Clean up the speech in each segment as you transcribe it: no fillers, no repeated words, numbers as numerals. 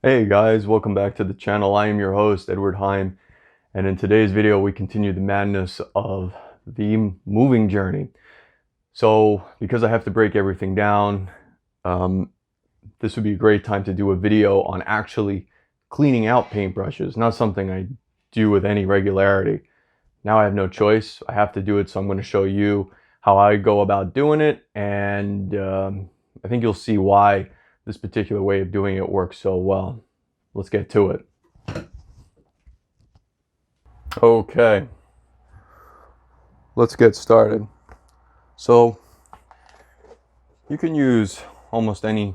Hey guys, welcome back to the channel. I am your host, Edward Heim, and in today's video we continue the madness of the moving journey. So because I have to break everything down, this would be a great time to do a video on actually cleaning out paintbrushes, not something I do with any regularity. Now I have no choice, I have to do it, so I'm going to show you how I go about doing it, and I think you'll see why this particular way of doing it works so well. Let's get to it. Okay, let's get started. So you can use almost any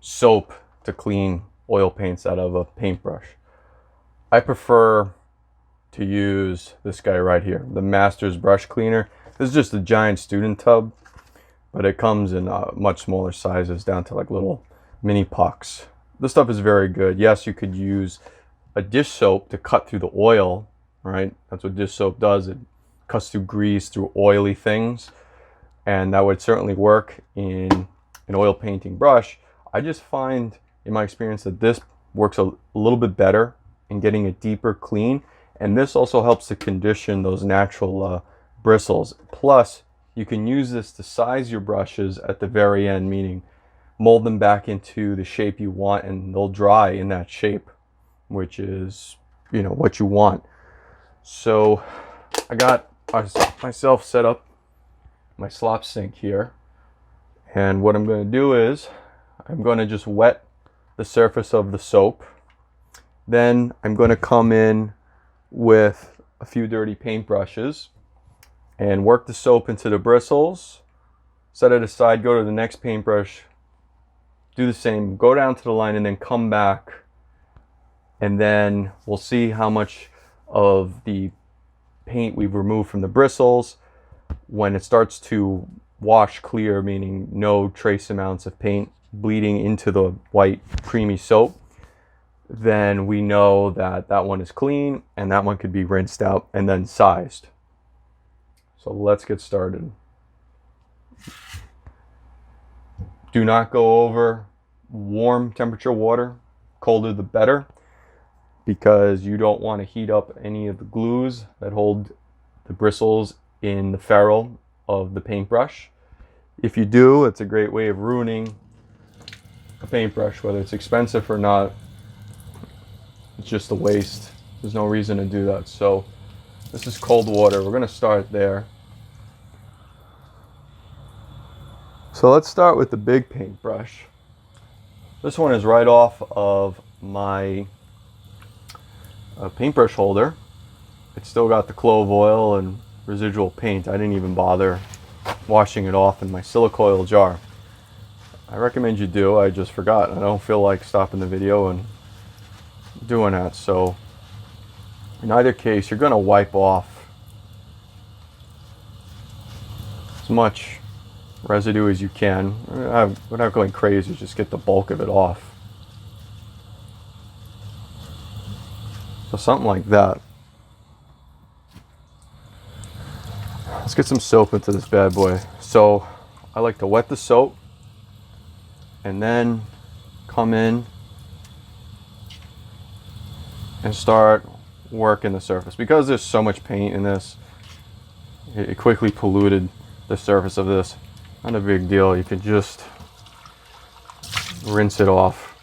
soap to clean oil paints out of a paintbrush. I prefer to use this guy right here, the Masters brush cleaner. This is just a giant student tub, but it comes in much smaller sizes down to like little mini pucks. This stuff is very good. Yes, you could use a dish soap to cut through the oil, right? That's what dish soap does. It cuts through grease, through oily things, and that would certainly work in an oil painting brush. I just find in my experience that this works a little bit better in getting a deeper clean, and this also helps to condition those natural bristles. Plus, you can use this to size your brushes at the very end, meaning mold them back into the shape you want, and they'll dry in that shape, which is, you know, what you want. So I got myself set up my slop sink here, and what I'm going to do is I'm going to just wet the surface of the soap. Then I'm going to come in with a few dirty paintbrushes and work the soap into the bristles, set it aside, go to the next paintbrush, do the same, go down to the line, and then come back, and then we'll see how much of the paint we've removed from the bristles. When it starts to wash clear, meaning no trace amounts of paint bleeding into the white creamy soap, then we know that that one is clean and that one could be rinsed out and then sized. So let's get started. Do not go over warm temperature water, colder the better, because you don't want to heat up any of the glues that hold the bristles in the ferrule of the paintbrush. If you do, it's a great way of ruining a paintbrush, whether it's expensive or not. It's just a waste. There's no reason to do that. So this is cold water. We're going to start there. So let's start with the big paintbrush. This one is right off of my paintbrush holder. It's still got the clove oil and residual paint. I didn't even bother washing it off in my silicoil jar. I recommend you do. I just forgot. I don't feel like stopping the video and doing that. So in either case, you're going to wipe off as much residue as you can without going crazy. Just get the bulk of it off. So something like that. Let's get some soap into this bad boy. So I like to wet the soap and then come in and start working the surface. Because there's so much paint in this, it quickly polluted the surface of this. Not a big deal. You can just rinse it off,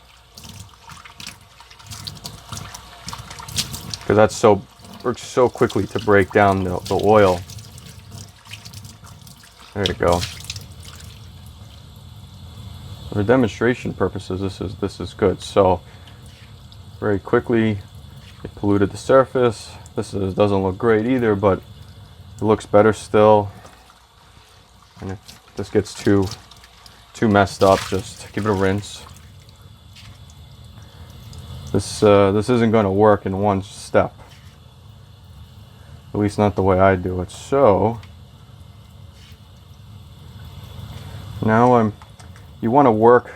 because that soap works so quickly to break down the oil. There you go. For demonstration purposes, this is good. So very quickly it polluted the surface. Doesn't look great either, but it looks better still. And if this gets too messed up, just give it a rinse. This isn't going to work in one step, at least not the way I do it. So now you want to work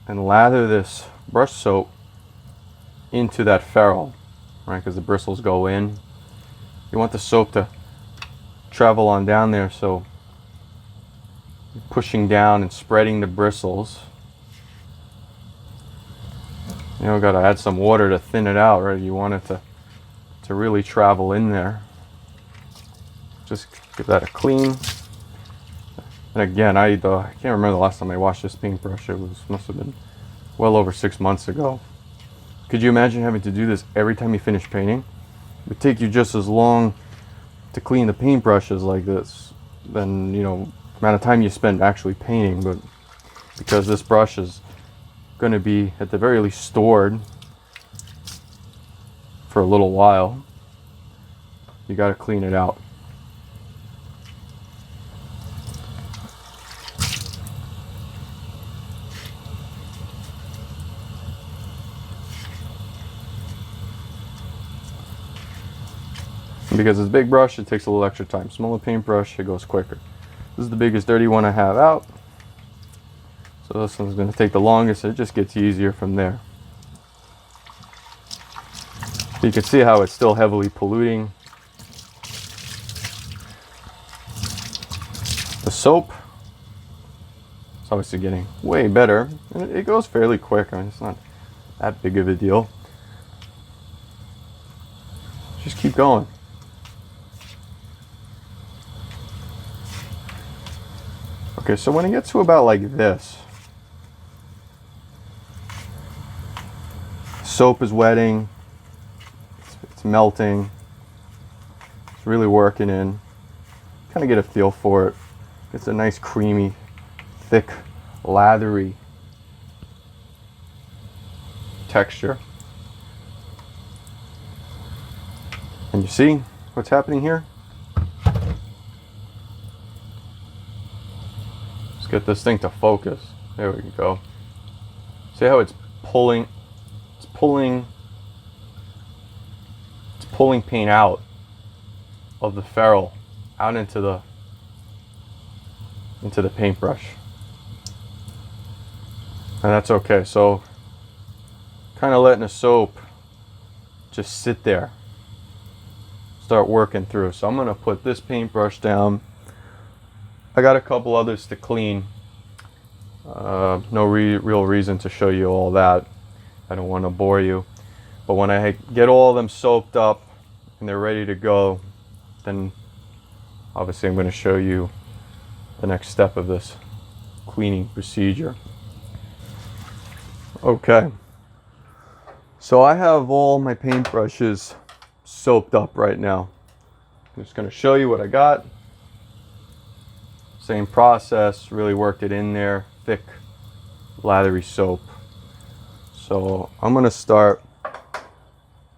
and lather this brush soap into that ferrule, right? Because the bristles go in. You want the soap to travel on down there, so pushing down and spreading the bristles You know, got to add some water to thin it out, right? You want it to really travel in there. Just give that a clean. And again, I can't remember the last time I washed this paintbrush. Must have been well over 6 months ago. Could you imagine having to do this every time you finish painting? It would take you just as long to clean the paintbrushes like this than, you know, amount of time you spend actually painting. But because this brush is going to be at the very least stored for a little while, you got to clean it out. And because it's a big brush, it takes a little extra time. Smaller paintbrush, it goes quicker. This is the biggest dirty one I have out. So this one's going to take the longest. It just gets easier from there. You can see how it's still heavily polluting. The soap is obviously getting way better. And it goes fairly quick. I mean, it's not that big of a deal. Just keep going. Okay, so when it gets to about like this, soap is wetting, it's melting, it's really working in. Kind of get a feel for it. It's a nice creamy, thick, lathery texture. And you see what's happening here? Let's get this thing to focus. There we go. See how it's pulling? It's pulling paint out of the ferrule, out into the paintbrush. And that's okay. So kind of letting the soap just sit there, start working through. So I'm going to put this paintbrush down. I got a couple others to clean. No real reason to show you all that. I don't want to bore you. But when I get all of them soaped up and they're ready to go, then obviously I'm going to show you the next step of this cleaning procedure. Okay. So I have all my paintbrushes soaped up right now. I'm just going to show you what I got. Same process, really worked it in there, thick, lathery soap. So I'm going to start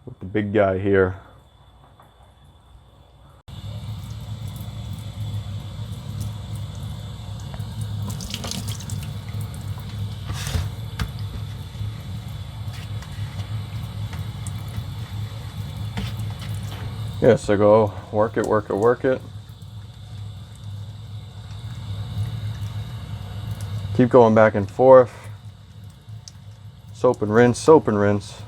with the big guy here. Yeah, so go work it, work it, work it. Keep going back and forth. Soap and rinse, soap and rinse.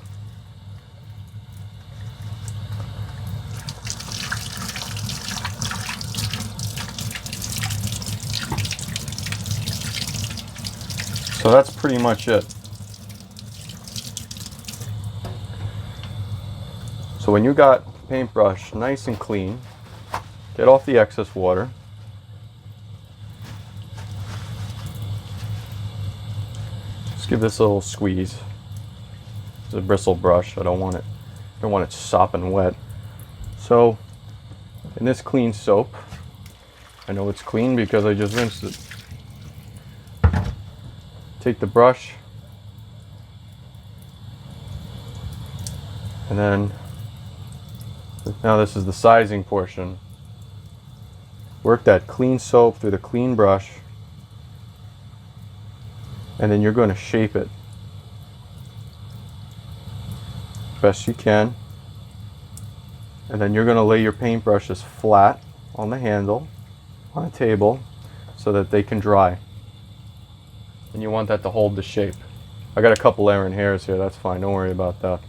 So that's pretty much it. So when you got the paintbrush nice and clean, get off the excess water. Just give this a little squeeze. It's a bristle brush. I don't want it sopping wet. So in this clean soap, I know it's clean because I just rinsed it. Take the brush and then, now this is the sizing portion. Work that clean soap through the clean brush, and then you're going to shape it best you can. And then you're going to lay your paintbrushes flat on the handle on a table so that they can dry. And you want that to hold the shape. I got a couple errant hairs here, that's fine, don't worry about that.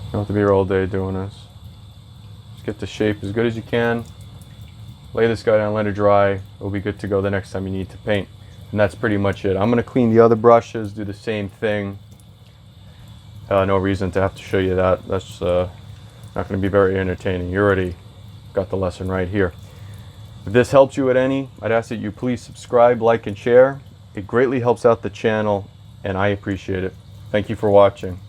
You don't have to be here all day doing this. Just get the shape as good as you can. lay this guy down, let it dry. It'll be good to go the next time you need to paint. And that's pretty much it. I'm going to clean the other brushes, do the same thing. No reason to have to show you that. That's not going to be very entertaining. You already got the lesson right here. If this helps you at any, I'd ask that you please subscribe, like, and share. It greatly helps out the channel, and I appreciate it. Thank you for watching.